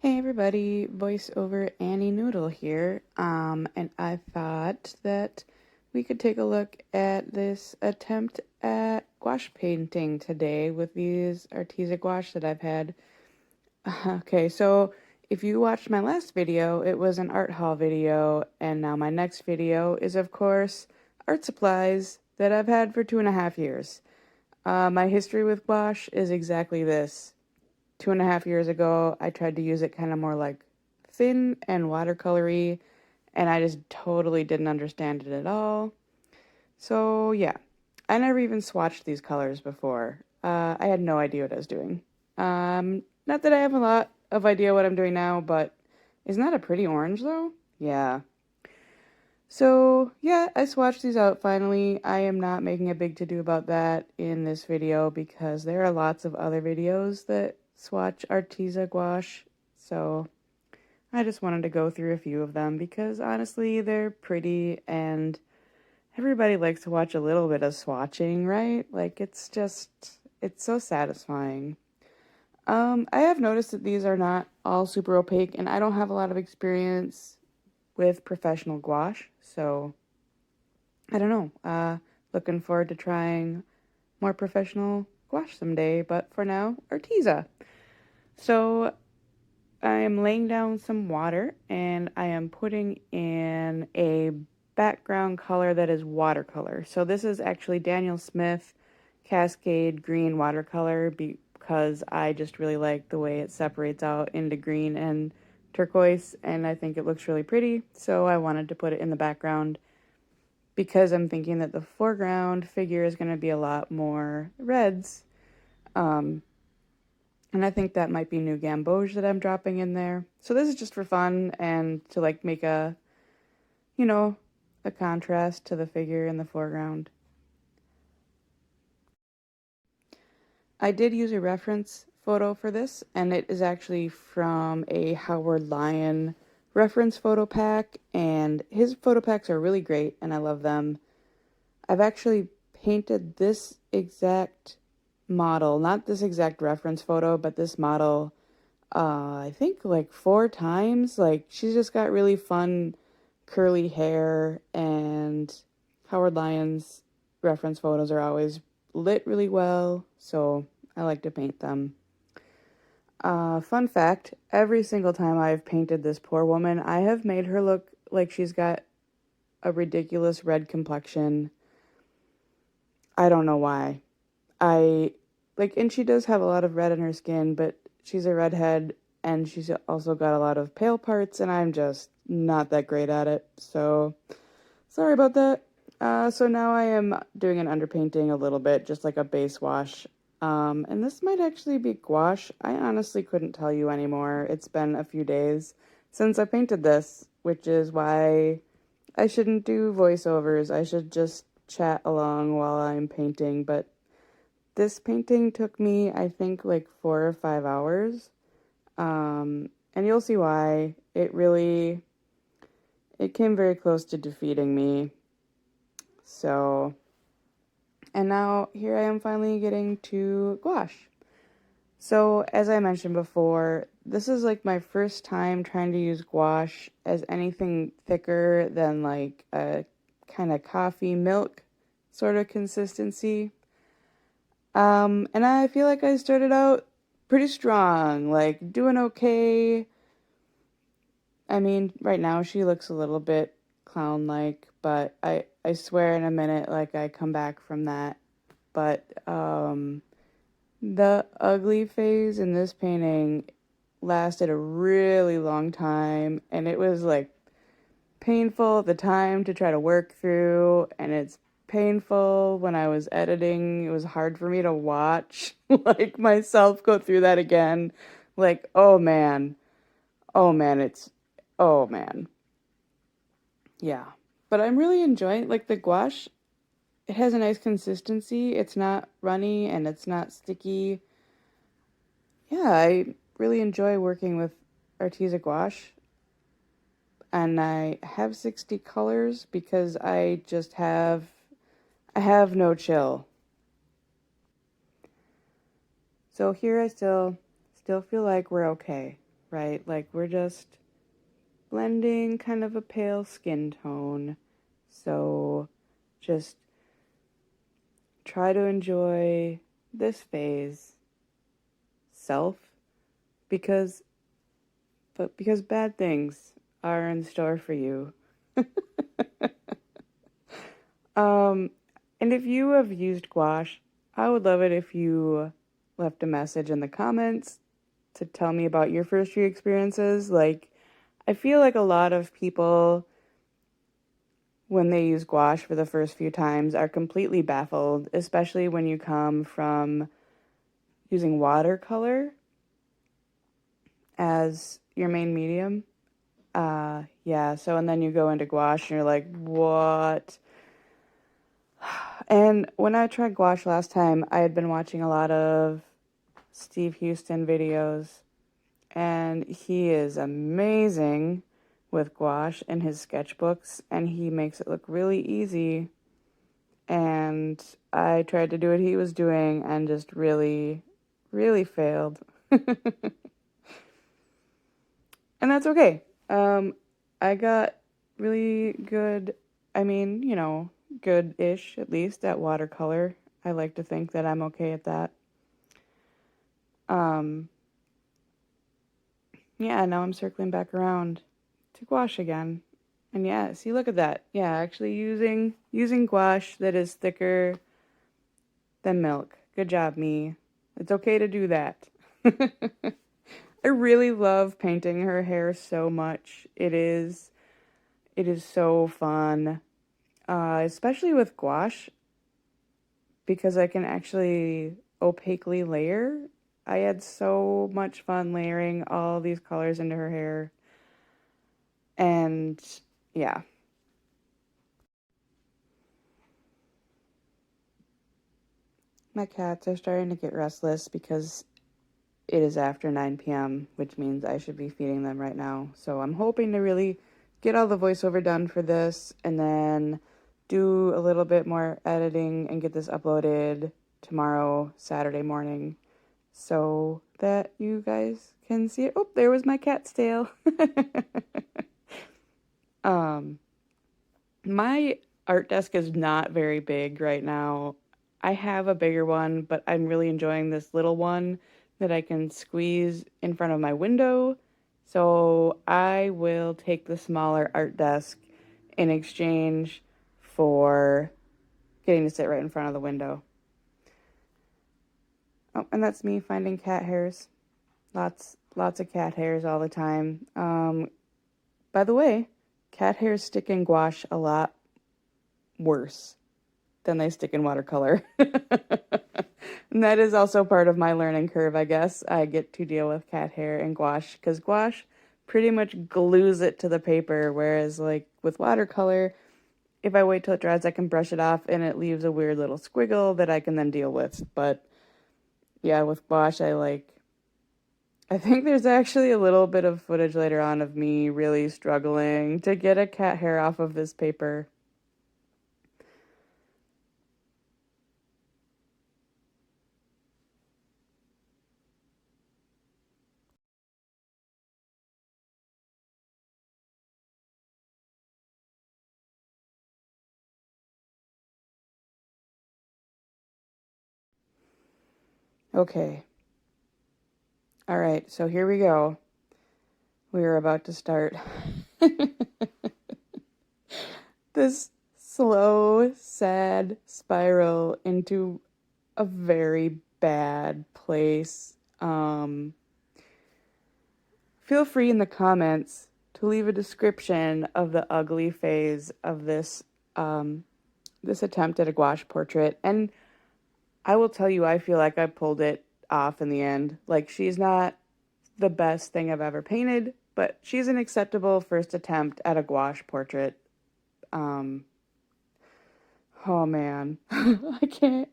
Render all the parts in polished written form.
Hey everybody, voiceover Annie Noodle here. And I thought that we could take a look at this attempt at gouache painting today with these Arteza gouache that I've had. Okay, so if you watched my last video, it was an art haul video, and now my next video is, of course, art supplies that I've had for 2.5 years. My history with gouache is exactly this. 2.5 years ago, I tried to use it kind of more like thin and watercolory, and I just totally didn't understand it at all. So yeah, I never even swatched these colors before. I had no idea what I was doing. Not that I have a lot of idea what I'm doing now, but isn't that a pretty orange though? Yeah. So yeah, I swatched these out finally. I am not making a big to-do about that in this video because there are lots of other videos that swatch Arteza gouache. So I just wanted to go through a few of them because honestly, they're pretty and everybody likes to watch a little bit of swatching, right? Like it's so satisfying. I have noticed that these are not all super opaque and I don't have a lot of experience with professional gouache, so I don't know. Looking forward to trying more professional gouache someday, but for now, Arteza. So I am laying down some water and I am putting in a background color that is watercolor. So this is actually Daniel Smith Cascade Green Watercolor because I just really like the way it separates out into green and turquoise, and I think it looks really pretty, so I wanted to put it in the background because I'm thinking that the foreground figure is going to be a lot more reds. And I think that might be new gamboge that I'm dropping in there. So this is just for fun and to like make a, a contrast to the figure in the foreground. I did use a reference photo for this, and it is actually from a Howard Lyon reference photo pack, and his photo packs are really great, and I love them. I've actually painted this exact model, not this exact reference photo, but this model, I think like 4 times. Like, she's just got really fun curly hair, and Howard Lyon's reference photos are always lit really well, so I like to paint them. Fun fact, every single time I've painted this poor woman, I have made her look like she's got a ridiculous red complexion. I don't know why. And she does have a lot of red in her skin, but she's a redhead, and she's also got a lot of pale parts, and I'm just not that great at it, so sorry about that. So now I am doing an underpainting a little bit, just like a base wash. And this might actually be gouache. I honestly couldn't tell you anymore. It's been a few days since I painted this, which is why I shouldn't do voiceovers. I should just chat along while I'm painting. But this painting took me, I think, like 4 or 5 hours. And you'll see why. It came very close to defeating me. So, and now here I am finally getting to gouache. So, as I mentioned before, this is like my first time trying to use gouache as anything thicker than like a kind of coffee milk sort of consistency. And I feel like I started out pretty strong, like doing okay. I mean, right now she looks a little bit clown-like, but I swear in a minute, like, I come back from that. But, the ugly phase in this painting lasted a really long time, and it was, like, painful at the time to try to work through, and it's painful when I was editing. It was hard for me to watch, like, myself go through that again. Like, oh man. Oh man, oh man. Yeah. But I'm really enjoying, like, the gouache. It has a nice consistency. It's not runny and it's not sticky. Yeah, I really enjoy working with Arteza gouache. And I have 60 colors because I have no chill. So here I still feel like we're okay. right? Like we're just blending kind of a pale skin tone. So just try to enjoy this phase self because because bad things are in store for you. Um, and if you have used gouache, I would love it if you left a message in the comments to tell me about your first few experiences. Like, I feel like a lot of people, when they use gouache for the first few times, are completely baffled, especially when you come from using watercolor as your main medium. Yeah, so and then you go into gouache and you're like, what? And when I tried gouache last time, I had been watching a lot of Steve Houston videos, and he is amazing with gouache in his sketchbooks, and he makes it look really easy. And I tried to do what he was doing and just really, really failed. And that's okay. I got really good, I mean, good-ish at least at watercolor. I like to think that I'm okay at that. Um, yeah, now I'm circling back around to gouache again. And yeah, see, look at that. Yeah, actually using gouache that is thicker than milk. Good job, me. It's okay to do that. I really love painting her hair so much. It is so fun. Especially with gouache because I can actually opaquely layer. I had so much fun layering all these colors into her hair. And yeah. My cats are starting to get restless because it is after 9 p.m., which means I should be feeding them right now. So I'm hoping to really get all the voiceover done for this and then do a little bit more editing and get this uploaded tomorrow, Saturday morning, so that you guys can see it. Oh, there was my cat's tail. um, my art desk is not very big right now. I have a bigger one, but I'm really enjoying this little one that I can squeeze in front of my window. So I will take the smaller art desk in exchange for getting to sit right in front of the window. Oh, and that's me finding cat hairs. Lots of cat hairs all the time. By the way, cat hairs stick in gouache a lot worse than they stick in watercolor. And that is also part of my learning curve, I guess. I get to deal with cat hair and gouache because gouache pretty much glues it to the paper, whereas like with watercolor, if I wait till it dries, I can brush it off and it leaves a weird little squiggle that I can then deal with. But yeah, with gouache, I think there's actually a little bit of footage later on of me really struggling to get a cat hair off of this paper. Okay. All right, so here we go. We are about to start this slow, sad spiral into a very bad place. Feel free in the comments to leave a description of the ugly phase of this attempt at a gouache portrait. And I will tell you, I feel like I pulled it off in the end. Like, she's not the best thing I've ever painted, but she's an acceptable first attempt at a gouache portrait. Um, oh man, I can't.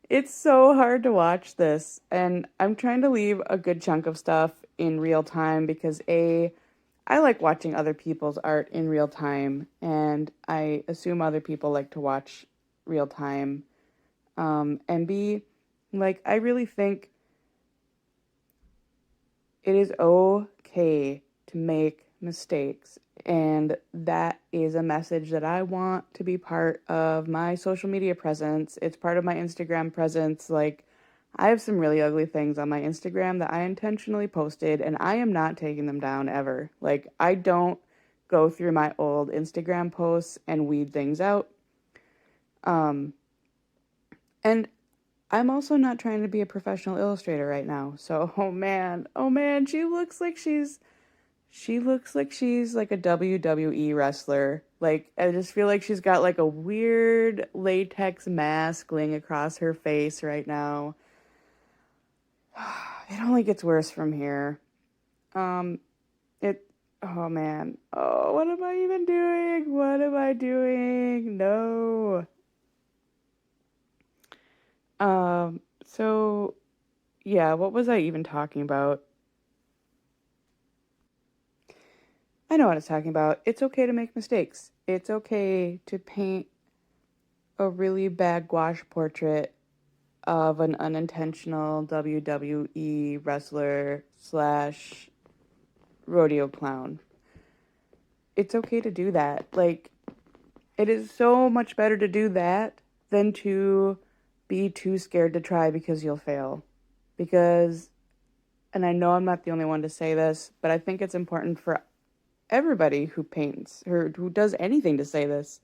It's so hard to watch this, and I'm trying to leave a good chunk of stuff in real time because I like watching other people's art in real time, and I assume other people like to watch real time. And B, like, I really think it is okay okay to make mistakes. And that is a message that I want to be part of my social media presence. It's part of my Instagram presence. Like, I have some really ugly things on my Instagram that I intentionally posted, and I am not taking them down ever. Like, I don't go through my old Instagram posts and weed things out. Um, and I'm also not trying to be a professional illustrator right now. So, oh man, she looks like she's like a WWE wrestler. Like, I just feel like she's got like a weird latex mask laying across her face right now. It only gets worse from here. Um, it, oh man. Oh, what am I even doing? What am I doing? No. So yeah, what was I even talking about? I know what I was talking about. It's okay to make mistakes. It's okay to paint a really bad gouache portrait of an unintentional WWE wrestler slash rodeo clown. It's okay to do that. Like, it is so much better to do that than to be too scared to try because you'll fail. Because, and I know I'm not the only one to say this, but I think it's important for everybody who paints or who does anything to say this.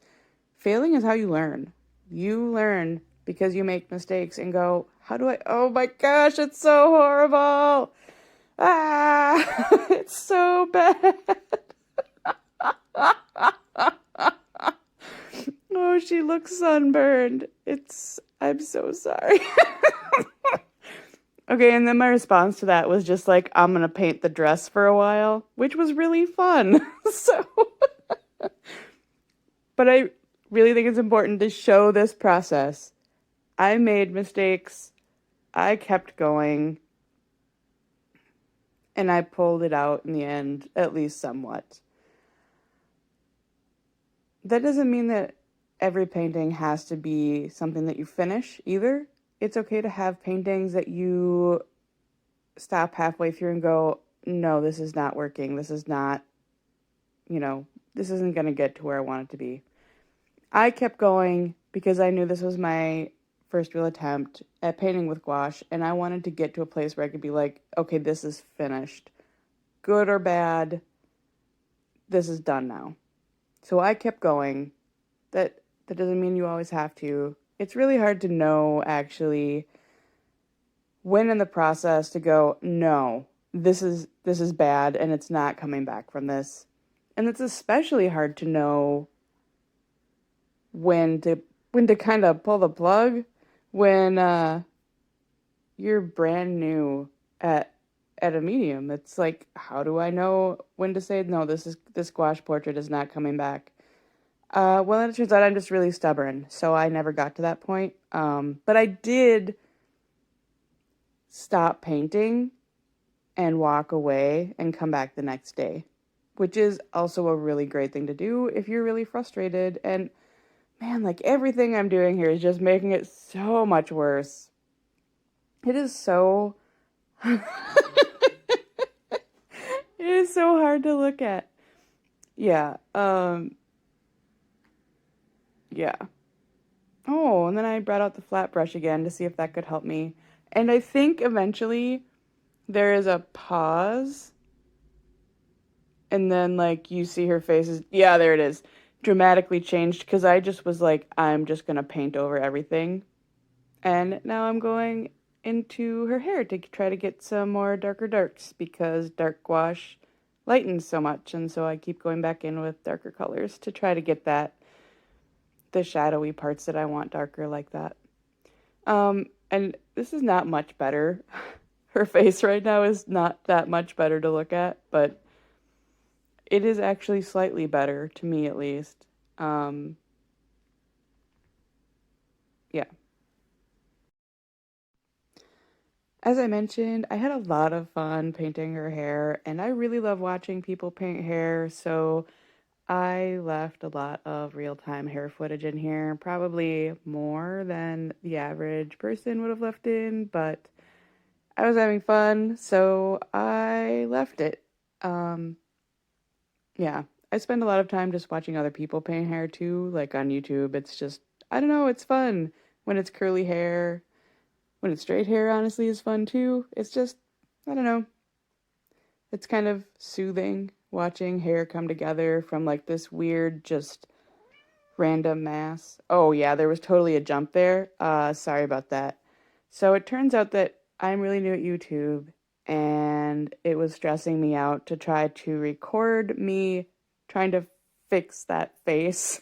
Failing is how you learn. You learn because you make mistakes and go, how do I, oh my gosh, it's so horrible. Ah, it's so bad. Oh, she looks sunburned. I'm so sorry. Okay, and then my response to that was just like, I'm gonna paint the dress for a while, which was really fun. So, but I really think it's important to show this process. I made mistakes, I kept going, and I pulled it out in the end, at least somewhat. That doesn't mean that every painting has to be something that you finish either. It's okay to have paintings that you stop halfway through and go, no, this is not working. This is not, this isn't going to get to where I want it to be. I kept going because I knew this was my first real attempt at painting with gouache, and I wanted to get to a place where I could be like, okay, this is finished. Good or bad, this is done now. So I kept going. That doesn't mean you always have to. It's really hard to know, actually, when in the process to go, no, this is bad and it's not coming back from this. And it's especially hard to know when to kind of pull the plug when you're brand new at a medium. It's like, how do I know when to say no, this gouache portrait is not coming back? Well, it turns out I'm just really stubborn, so I never got to that point. But I did stop painting and walk away and come back the next day, which is also a really great thing to do if you're really frustrated. And man, like, everything I'm doing here is just making it so much worse. It is so it is so hard to look at. Yeah. Yeah. Oh, and then I brought out the flat brush again to see if that could help me. And I think eventually there is a pause, and then, like, you see her face is, yeah, there it is, dramatically changed, because I just was like, I'm just gonna paint over everything. And now I'm going into her hair to try to get some more darker darks, because dark gouache lightens so much, and so I keep going back in with darker colors to try to get the shadowy parts that I want darker like that. And this is not much better. Her face right now is not that much better to look at, but it is actually slightly better, to me at least. Yeah. As I mentioned, I had a lot of fun painting her hair, and I really love watching people paint hair, so I left a lot of real-time hair footage in here, probably more than the average person would have left in, but I was having fun, so I left it. Um, yeah, I spend a lot of time just watching other people paint hair too, like on YouTube. It's just, I don't know, it's fun when it's curly hair. When it's straight hair, honestly, is fun too. It's just, I don't know, it's kind of soothing watching hair come together from like this weird, just random mass. Oh, yeah, there was totally a jump there. Sorry about that. So it turns out that I'm really new at YouTube and it was stressing me out to try to record me trying to fix that face.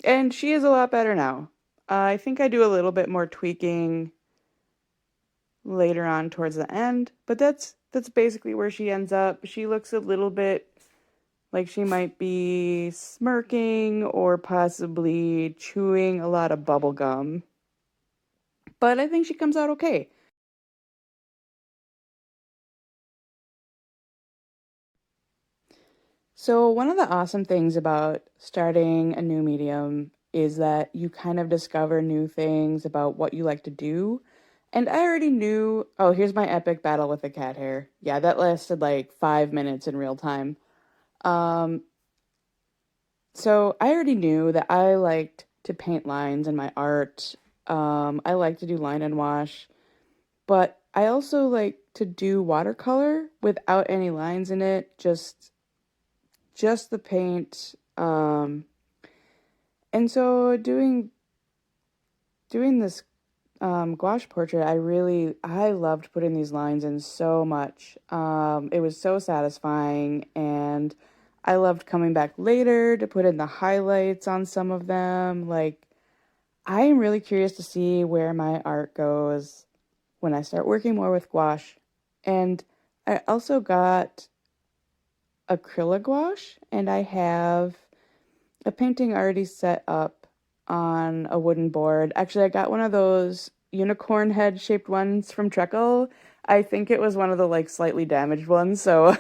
And she is a lot better now. I think I do a little bit more tweaking later on towards the end, but that's basically where she ends up. She looks a little bit like she might be smirking or possibly chewing a lot of bubble gum. But I think she comes out okay. So, one of the awesome things about starting a new medium is that you kind of discover new things about what you like to do. And I already knew, oh, here's my epic battle with the cat hair. Yeah, that lasted like 5 minutes in real time. Um, so I already knew that I liked to paint lines in my art. I like to do line and wash, but I also like to do watercolor without any lines in it, just the paint. And so doing this gouache portrait, I loved putting these lines in so much. It was so satisfying, and I loved coming back later to put in the highlights on some of them. Like, I am really curious to see where my art goes when I start working more with gouache. And I also got acrylic gouache, and I have a painting already set up on a wooden board. Actually, I got one of those unicorn head shaped ones from Treckle. I think it was one of the like slightly damaged ones, so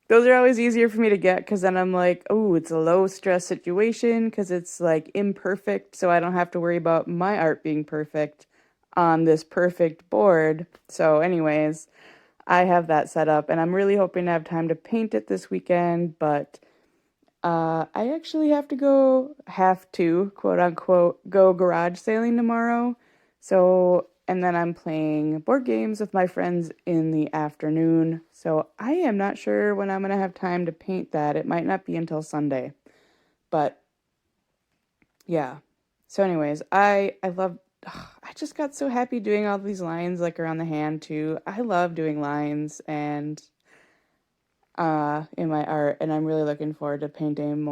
those are always easier for me to get because then I'm like, oh, it's a low stress situation because it's like imperfect, so I don't have to worry about my art being perfect on this perfect board. So, anyways, I have that set up and I'm really hoping to have time to paint it this weekend, but I actually have to, quote unquote, go garage sailing tomorrow. So, and then I'm playing board games with my friends in the afternoon. So I am not sure when I'm gonna have time to paint that. It might not be until Sunday. But yeah. So anyways, I love I just got so happy doing all these lines like around the hand too. I love doing lines and in my art, and I'm really looking forward to painting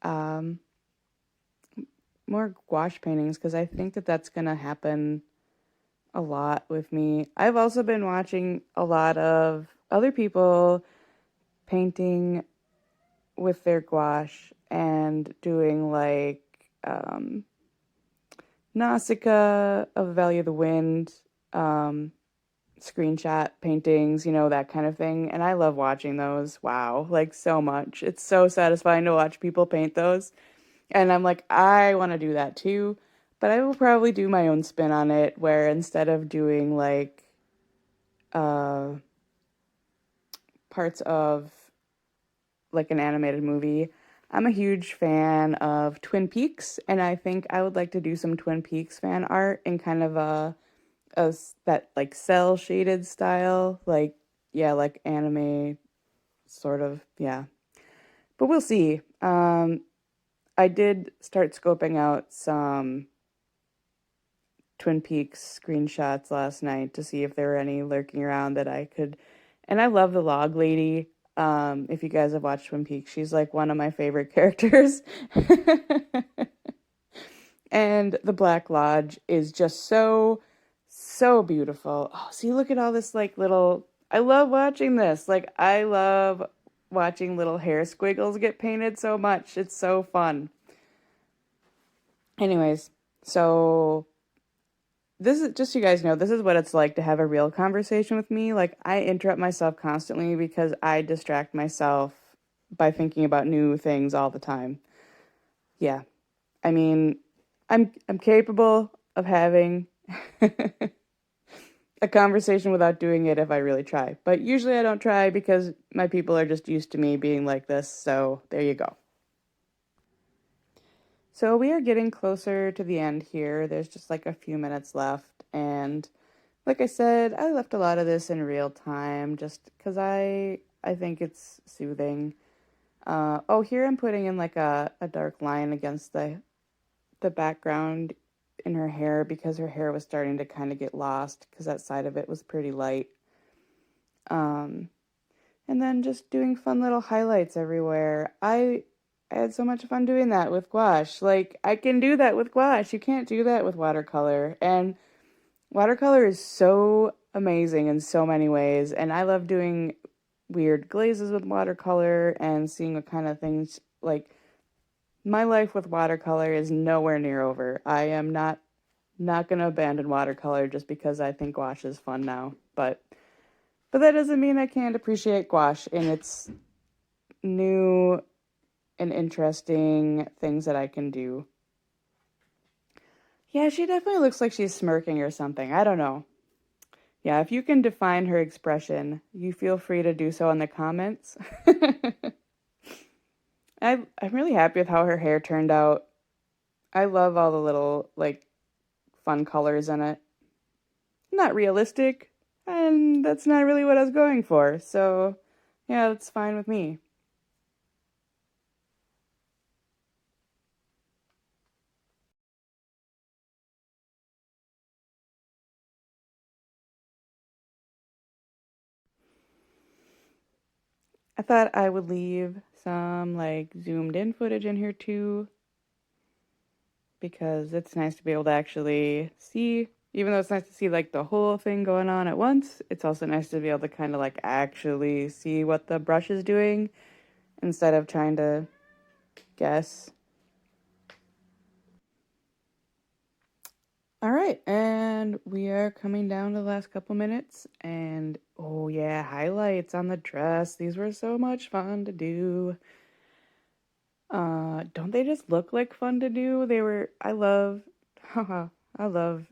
um more gouache paintings because I think that that's gonna happen a lot with me. I've also been watching a lot of other people painting with their gouache and doing like Nausicaa of Valley of the Wind, um, screenshot paintings, that kind of thing. And I love watching those. Wow, like so much. It's so satisfying to watch people paint those. And I'm like, I want to do that too. But I will probably do my own spin on it where instead of doing like uh, parts of like an animated movie, I'm a huge fan of Twin Peaks. And I think I would like to do some Twin Peaks fan art in kind of that like cell shaded style. Like, yeah, like anime sort of. Yeah. But we'll see. I did start scoping out some Twin Peaks screenshots last night to see if there were any lurking around that I could. And I love the log lady. If you guys have watched Twin Peaks, she's like one of my favorite characters. And the Black Lodge is just so, so beautiful. Oh, see, look at all this like little. I love watching this. Like, I love watching little hair squiggles get painted so much. It's so fun. Anyways, so this is just so you guys know, this is what it's like to have a real conversation with me. Like, I interrupt myself constantly because I distract myself by thinking about new things all the time. Yeah. I mean, I'm capable of having a conversation without doing it if I really try. But usually I don't try because my people are just used to me being like this, so there you go. So we are getting closer to the end here. There's just like a few minutes left, and like I said, I left a lot of this in real time just because I think it's soothing. Oh, here I'm putting in like a dark line against the background in her hair because her hair was starting to kind of get lost because that side of it was pretty light. Um, and then just doing fun little highlights everywhere. I had so much fun doing that with gouache. Like, I can do that with gouache. You can't do that with watercolor. And watercolor is so amazing in so many ways. And I love doing weird glazes with watercolor and seeing what kind of things, like, my life with watercolor is nowhere near over. I am not going to abandon watercolor just because I think gouache is fun now. But that doesn't mean I can't appreciate gouache in its new and interesting things that I can do. Yeah, she definitely looks like she's smirking or something. I don't know. Yeah, if you can define her expression, you feel free to do so in the comments. I'm really happy with how her hair turned out. I love all the little, like, fun colors in it. Not realistic, and that's not really what I was going for, so yeah, that's fine with me. I thought I would leave some, like, zoomed in footage in here too, because it's nice to be able to actually see, even though it's nice to see like the whole thing going on at once, it's also nice to be able to kind of like actually see what the brush is doing instead of trying to guess. All right, and we are coming down to the last couple minutes, and oh yeah, highlights on the dress. These were so much fun to do. Don't they just look like fun to do? I love, haha, I love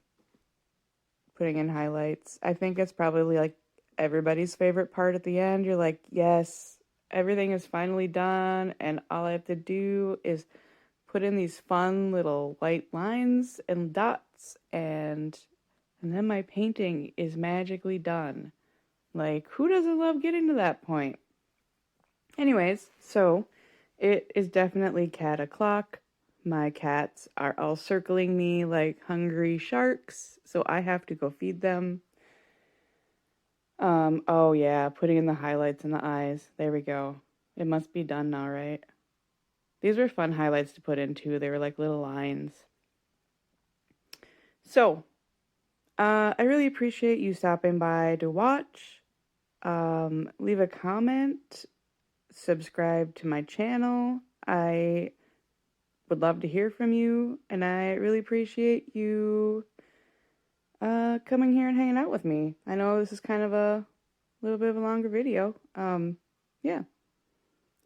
putting in highlights. I think it's probably like everybody's favorite part at the end. You're like, yes, everything is finally done, and all I have to do is put in these fun little white lines and dots, and then my painting is magically done. Like, who doesn't love getting to that point? Anyways, so it is definitely cat o'clock. My cats are all circling me like hungry sharks, so I have to go feed them. Oh yeah, putting in the highlights in the eyes. There we go. It must be done now, right? These were fun highlights to put in too. They were like little lines. So, I really appreciate you stopping by to watch. Leave a comment, subscribe to my channel. I would love to hear from you, and I really appreciate you coming here and hanging out with me. I know this is kind of a little bit of a longer video. Yeah.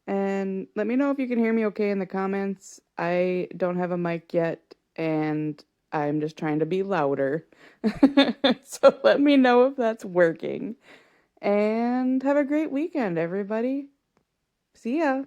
And let me know if you can hear me okay in the comments. I don't have a mic yet, and I'm just trying to be louder. So let me know if that's working. And have a great weekend, everybody. See ya.